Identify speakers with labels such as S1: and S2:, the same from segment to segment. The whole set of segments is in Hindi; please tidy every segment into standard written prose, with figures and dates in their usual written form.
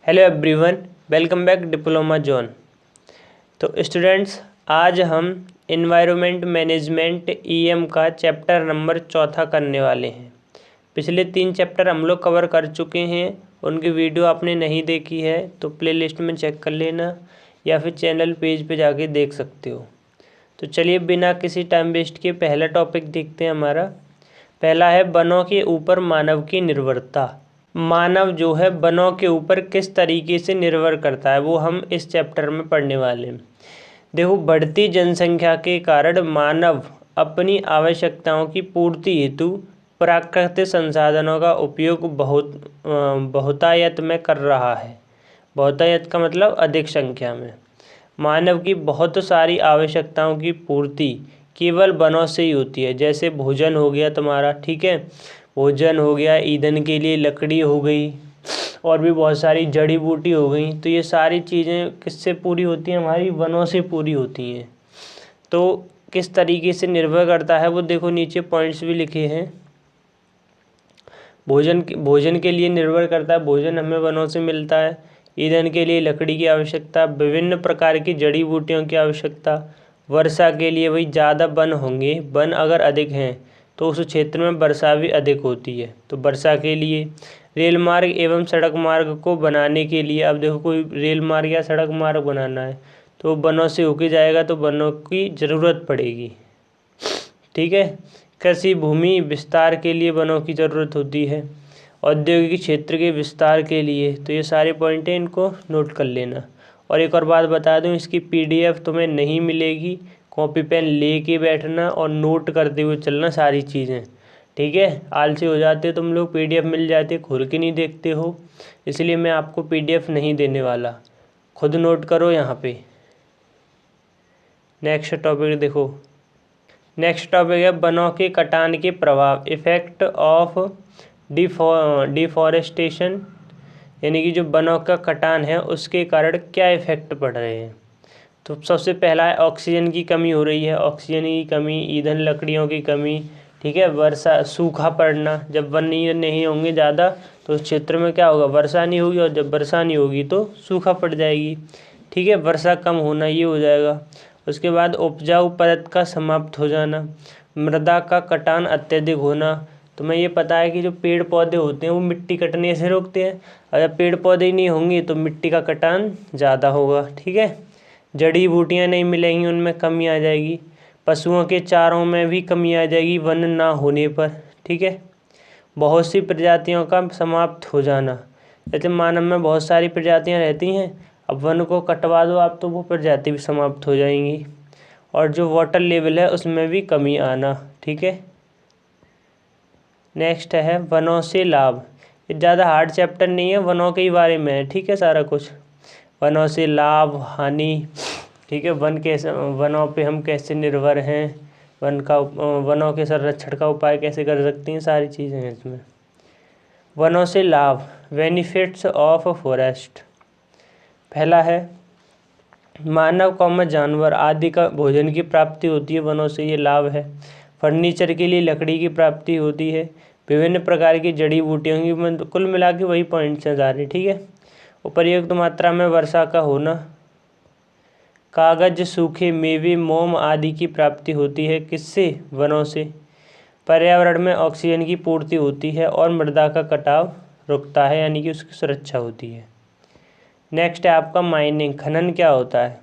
S1: Hello everyone, welcome back diploma zone. तो स्टूडेंट्स, आज हम इन्वायरमेंट मैनेजमेंट ईएम का चैप्टर नंबर 4 करने वाले हैं। पिछले 3 चैप्टर हम लोग कवर कर चुके हैं। उनकी वीडियो आपने नहीं देखी है तो प्लेलिस्ट में चेक कर लेना या फिर चैनल पेज पे जाके देख सकते हो। तो चलिए बिना किसी टाइम वेस्ट के पहला टॉपिक देखते हैं। हमारा पहला है वनों के ऊपर मानव की निर्भरता। मानव जो है वनों के ऊपर किस तरीके से निर्भर करता है वो हम इस चैप्टर में पढ़ने वाले हैं। देखो, बढ़ती जनसंख्या के कारण मानव अपनी आवश्यकताओं की पूर्ति हेतु प्राकृतिक संसाधनों का उपयोग बहुतायत में कर रहा है। बहुतायत का मतलब अधिक संख्या में। मानव की बहुत सारी आवश्यकताओं की पूर्ति केवल वनों से ही होती है। जैसे भोजन हो गया तुम्हारा, ठीक है, भोजन हो गया, ईंधन के लिए लकड़ी हो गई, और भी बहुत सारी जड़ी बूटी हो गई। तो ये सारी चीज़ें किससे पूरी होती हैं? हमारी वनों से पूरी होती हैं। तो किस तरीके से निर्भर करता है वो देखो, नीचे पॉइंट्स भी लिखे हैं। भोजन के लिए निर्भर करता है, भोजन हमें वनों से मिलता है। ईंधन के लिए लकड़ी की आवश्यकता, विभिन्न प्रकार की जड़ी बूटियों की आवश्यकता। वर्षा के लिए वही ज़्यादा वन होंगे, वन अगर अधिक हैं तो उस क्षेत्र में वर्षा भी अधिक होती है। तो वर्षा के लिए रेल मार्ग एवं सड़क मार्ग को बनाने के लिए, अब देखो कोई रेल मार्ग या सड़क मार्ग बनाना है तो वनों से होके जाएगा, तो वनों की ज़रूरत पड़ेगी, ठीक है। कृषि भूमि विस्तार के लिए वनों की ज़रूरत होती है। औद्योगिक क्षेत्र के विस्तार के लिए। तो ये सारे पॉइंट हैं, इनको नोट कर लेना। और एक और बात बता दूं, इसकी पीडीएफ तुम्हें नहीं मिलेगी। कॉपी पेन लेके बैठना और नोट करते हुए चलना सारी चीज़ें, ठीक है। आलसी हो जाते हो तुम लोग, पीडीएफ मिल जाती है खोल के नहीं देखते हो, इसलिए मैं आपको पीडीएफ नहीं देने वाला। खुद नोट करो यहाँ पे। नेक्स्ट टॉपिक देखो। नेक्स्ट टॉपिक है वनों के कटान के प्रभाव, इफेक्ट ऑफ डिफॉरेस्टेशन, यानी कि जो वनों का कटान है उसके कारण क्या इफेक्ट पड़ रहे हैं। तो सबसे पहला है ऑक्सीजन की कमी हो रही है। ऑक्सीजन की कमी, ईंधन लकड़ियों की कमी, ठीक है। वर्षा, सूखा पड़ना, जब वन नहीं होंगे ज़्यादा तो उस क्षेत्र में क्या होगा, वर्षा नहीं होगी, और जब वर्षा नहीं होगी तो सूखा पड़ जाएगी, ठीक है। वर्षा कम होना, ये हो जाएगा। उसके बाद उपजाऊ परत का समाप्त हो जाना, मृदा का कटान अत्यधिक होना। तुम्हें ये पता है कि जो पेड़ पौधे होते हैं वो मिट्टी कटने से रोकते हैं, अगर पेड़ पौधे ही नहीं होंगे तो मिट्टी का कटान ज़्यादा होगा, ठीक है। जड़ी बूटियाँ नहीं मिलेंगी, उनमें कमी आ जाएगी। पशुओं के चारों में भी कमी आ जाएगी वन ना होने पर, ठीक है। बहुत सी प्रजातियों का समाप्त हो जाना, जैसे मानव में बहुत सारी प्रजातियां रहती हैं, अब वन को कटवा दो आप तो वो प्रजाति भी समाप्त हो जाएंगी। और जो वाटर लेवल है उसमें भी कमी आना, ठीक है। नेक्स्ट है वनों से लाभ। ये ज़्यादा हार्ड चैप्टर नहीं है, वनों के ही बारे में है, ठीक है। सारा कुछ वनों से लाभ हानि, ठीक है। वनों पे हम कैसे निर्भर हैं, वनों के संरक्षण का उपाय कैसे कर सकते हैं, सारी चीज़ें हैं इसमें। वनों से लाभ, बेनिफिट्स ऑफ फॉरेस्ट। पहला है मानव जानवर आदि का भोजन की प्राप्ति होती है वनों से, ये लाभ है। फर्नीचर के लिए लकड़ी की प्राप्ति होती है। विभिन्न प्रकार की जड़ी बूटियों की, कुल मिला के वही पॉइंट्स हैं सारे, ठीक है। उपयुक्त मात्रा में वर्षा का होना। कागज, सूखे मेवे, मोम आदि की प्राप्ति होती है, किससे? वनों से। पर्यावरण में ऑक्सीजन की पूर्ति होती है और मृदा का कटाव रुकता है, यानी कि उसकी सुरक्षा होती है। नेक्स्ट है आपका माइनिंग, खनन क्या होता है।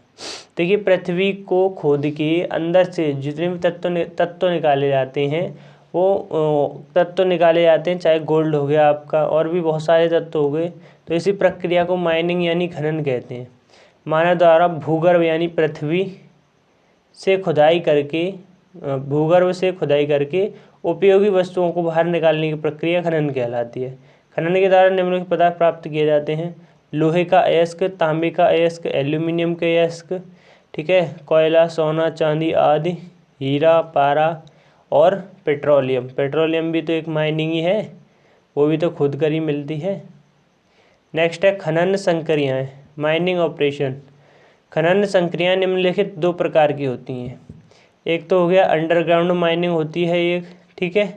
S1: देखिए, पृथ्वी को खोद के अंदर से जितने भी तत्व निकाले जाते हैं, वो तत्व निकाले जाते हैं, चाहे गोल्ड हो गया आपका, और भी बहुत सारे तत्व हो गए। तो इसी प्रक्रिया को माइनिंग यानी खनन कहते हैं। मानव द्वारा भूगर्भ यानी पृथ्वी से खुदाई करके, भूगर्भ से खुदाई करके उपयोगी वस्तुओं को बाहर निकालने की प्रक्रिया खनन कहलाती है। खनन के द्वारा निम्नलिखित पदार्थ प्राप्त किए जाते हैं। लोहे का अयस्क, तांबे का अयस्क, एल्यूमिनियम का अयस्क, ठीक है, कोयला, सोना, चांदी आदि, हीरा, पारा और पेट्रोलियम। पेट्रोलियम भी तो एक माइनिंग ही है, वो भी तो खुद कर ही मिलती है। नेक्स्ट है खनन संक्रियाएँ, माइनिंग ऑपरेशन। खनन संक्रियाएँ निम्नलिखित 2 प्रकार की होती हैं। एक तो हो गया अंडरग्राउंड माइनिंग होती है एक, ठीक है।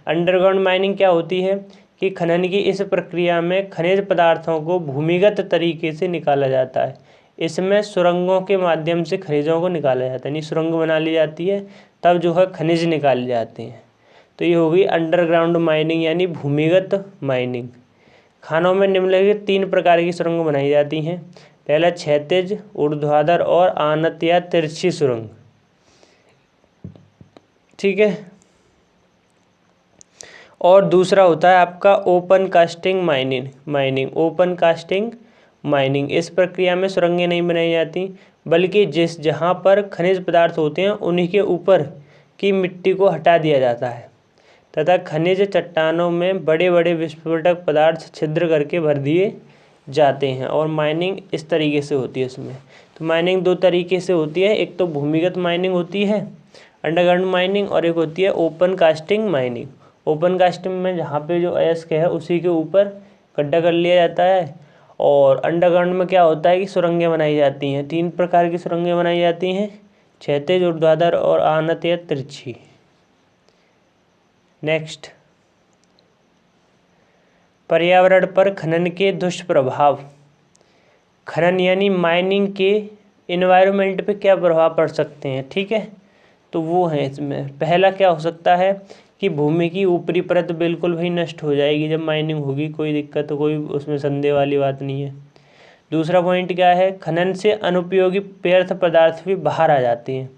S1: अंडरग्राउंड माइनिंग क्या होती है कि खनन की इस प्रक्रिया में खनिज पदार्थों को भूमिगत तरीके से निकाला जाता है। इसमें सुरंगों के माध्यम से खनिजों को निकाला जाता है, यानी सुरंग बना ली जाती है, तब जो है खनिज निकाले जाते हैं। तो ये होगी अंडरग्राउंड माइनिंग यानी भूमिगत माइनिंग। खानों में निम्नलिखित 3 प्रकार की सुरंग बनाई जाती हैं। पहला क्षैतिज, ऊर्ध्वाधर और आनत या तिरछी सुरंग। ठीक है। और दूसरा होता है आपका open casting mining. Open casting mining, इस प्रक्रिया में सुरंगें नहीं बनाई जाती, बल्कि जहाँ पर खनिज पदार्थ होते हैं उन्हीं के ऊपर की मिट्टी को हटा दिया जाता है तथा खनिज चट्टानों में बड़े बड़े विस्फोटक पदार्थ छिद्र करके भर दिए जाते हैं। और माइनिंग इस तरीके से होती है इसमें। तो माइनिंग 2 तरीके से होती है, एक तो भूमिगत माइनिंग होती है अंडरग्राउंड माइनिंग, और एक होती है open casting mining. Open casting में जहाँ पे जो अयस्क है उसी के ऊपर गड्ढा कर लिया जाता है। और अंडरग्राउंड में क्या होता है कि सुरंगें बनाई जाती हैं। 3 प्रकार की सुरंगें बनाई जाती हैं, क्षैतिज, ऊर्ध्वाधर और आनत या तिरछी। नेक्स्ट, पर्यावरण पर खनन के दुष्प्रभाव। खनन यानी माइनिंग के इन्वायरमेंट पे क्या प्रभाव पड़ सकते हैं। ठीक है, तो वो है इसमें। पहला क्या हो सकता है कि भूमि की ऊपरी परत बिल्कुल भी नष्ट हो जाएगी जब माइनिंग होगी, कोई दिक्कत, कोई उसमें संदेह वाली बात नहीं है। दूसरा पॉइंट क्या है, खनन से अनुपयोगी व्यर्थ पदार्थ भी बाहर आ जाते हैं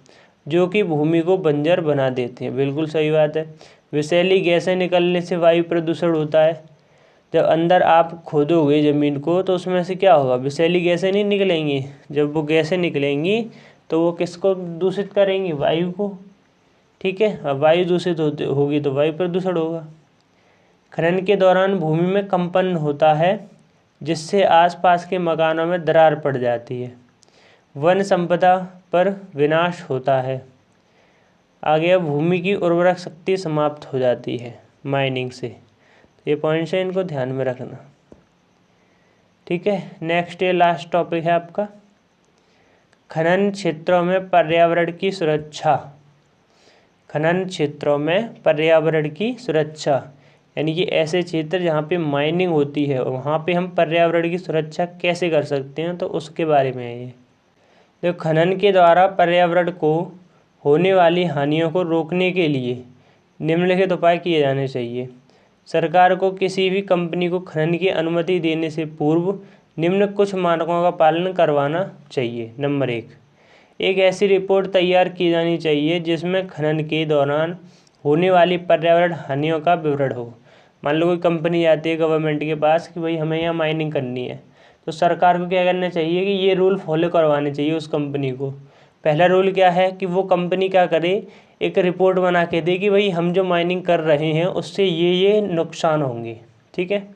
S1: जो कि भूमि को बंजर बना देते हैं। बिल्कुल सही बात है। विषैली गैसें निकलने से वायु प्रदूषण होता है। जब अंदर आप खोदोगे ज़मीन को तो उसमें से क्या होगा, विषैली गैसें नहीं निकलेंगी। जब वो गैसें निकलेंगी तो वो किसको दूषित करेंगी, वायु को। ठीक है, अब वायु दूषित होगी तो वायु प्रदूषण होगा। खनन के दौरान भूमि में कंपन होता है जिससे आसपास के मकानों में दरार पड़ जाती है। वन संपदा पर विनाश होता है। आगे भूमि की उर्वरक शक्ति समाप्त हो जाती है माइनिंग से। ये पॉइंट्स है, इनको ध्यान में रखना। ठीक है, नेक्स्ट ये लास्ट टॉपिक है आपका खनन क्षेत्रों में पर्यावरण की सुरक्षा। खनन क्षेत्रों में पर्यावरण की सुरक्षा यानी कि ऐसे क्षेत्र जहाँ पे माइनिंग होती है वहाँ पे हम पर्यावरण की सुरक्षा कैसे कर सकते हैं, तो उसके बारे में है ये। देखो, खनन के द्वारा पर्यावरण को होने वाली हानियों को रोकने के लिए निम्नलिखित उपाय किए जाने चाहिए। सरकार को किसी भी कंपनी को खनन की अनुमति देने से पूर्व निम्न कुछ मानकों का पालन करवाना चाहिए। नंबर 1, एक ऐसी रिपोर्ट तैयार की जानी चाहिए जिसमें खनन के दौरान होने वाली पर्यावरण हानियों का विवरण हो। मान लो कोई कंपनी आती है गवर्नमेंट के पास कि भाई हमें यहाँ माइनिंग करनी है, तो सरकार को क्या करना चाहिए कि ये रूल फॉलो करवाने चाहिए उस कंपनी को। पहला रूल क्या है कि वो कंपनी क्या करे, एक रिपोर्ट बना के दे कि भाई हम जो माइनिंग कर रहे हैं उससे ये नुकसान होंगे। ठीक है।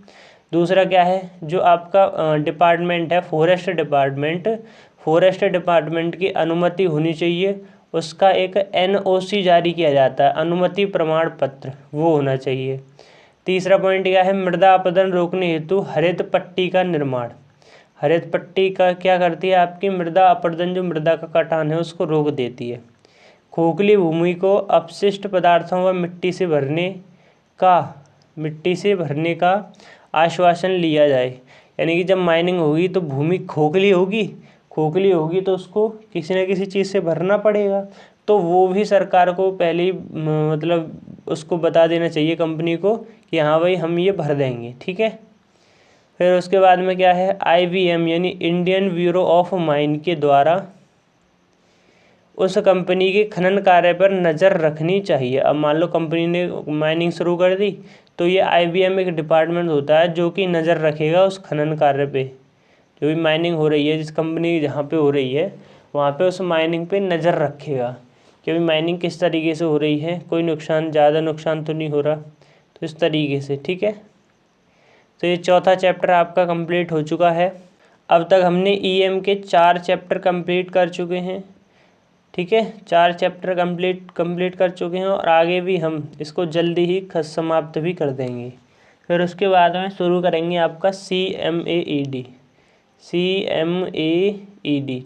S1: दूसरा क्या है, जो आपका डिपार्टमेंट है फॉरेस्ट डिपार्टमेंट की अनुमति होनी चाहिए। उसका एक NOC जारी किया जाता है, अनुमति प्रमाण पत्र, वो होना चाहिए। तीसरा पॉइंट क्या है, मृदा अपरदन रोकने हेतु हरित पट्टी का निर्माण। हरित पट्टी का क्या करती है, आपकी मृदा अपरदन, जो मृदा का कटान है उसको रोक देती है। खोखली भूमि को अपशिष्ट पदार्थों व मिट्टी से भरने का आश्वासन लिया जाए। यानी कि जब माइनिंग होगी तो भूमि खोखली होगी तो उसको किसी न किसी चीज़ से भरना पड़ेगा। तो वो भी सरकार को पहले ही मतलब उसको बता देना चाहिए कंपनी को कि हाँ भाई हम ये भर देंगे। ठीक है। फिर उसके बाद में क्या है, IBM यानी इंडियन ब्यूरो ऑफ माइन के द्वारा उस कंपनी के खनन कार्य पर नज़र रखनी चाहिए। अब मान लो कंपनी ने माइनिंग शुरू कर दी तो ये IBM एक डिपार्टमेंट होता है जो कि नज़र रखेगा उस खनन कार्य पे। जो भी माइनिंग हो रही है, जिस कंपनी जहाँ पे हो रही है वहाँ पे उस माइनिंग पे नज़र रखेगा कि अभी माइनिंग किस तरीके से हो रही है, कोई ज़्यादा नुकसान तो नहीं हो रहा, तो इस तरीके से। ठीक है। तो ये चौथा चैप्टर आपका कंप्लीट हो चुका है। अब तक हमने EM के 4 चैप्टर कंप्लीट कर चुके हैं। ठीक है, 4 चैप्टर कंप्लीट कर चुके हैं और आगे भी हम इसको जल्दी ही समाप्त भी कर देंगे। फिर उसके बाद में शुरू करेंगे आपका CMAED।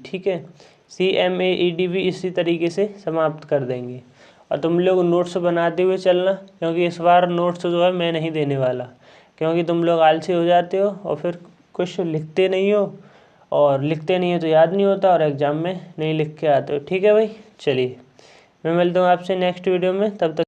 S1: ठीक है, CMAED भी इसी तरीके से समाप्त कर देंगे। और तुम लोग नोट्स बनाते हुए चलना, क्योंकि इस बार नोट्स जो है मैं नहीं देने वाला। क्योंकि तुम लोग आलसी हो जाते हो और फिर कुछ लिखते नहीं हो, और लिखते नहीं हो तो याद नहीं होता और एग्ज़ाम में नहीं लिख के आते हो। ठीक है भाई, चलिए मैं मिलता हूँ आपसे नेक्स्ट वीडियो में, तब तक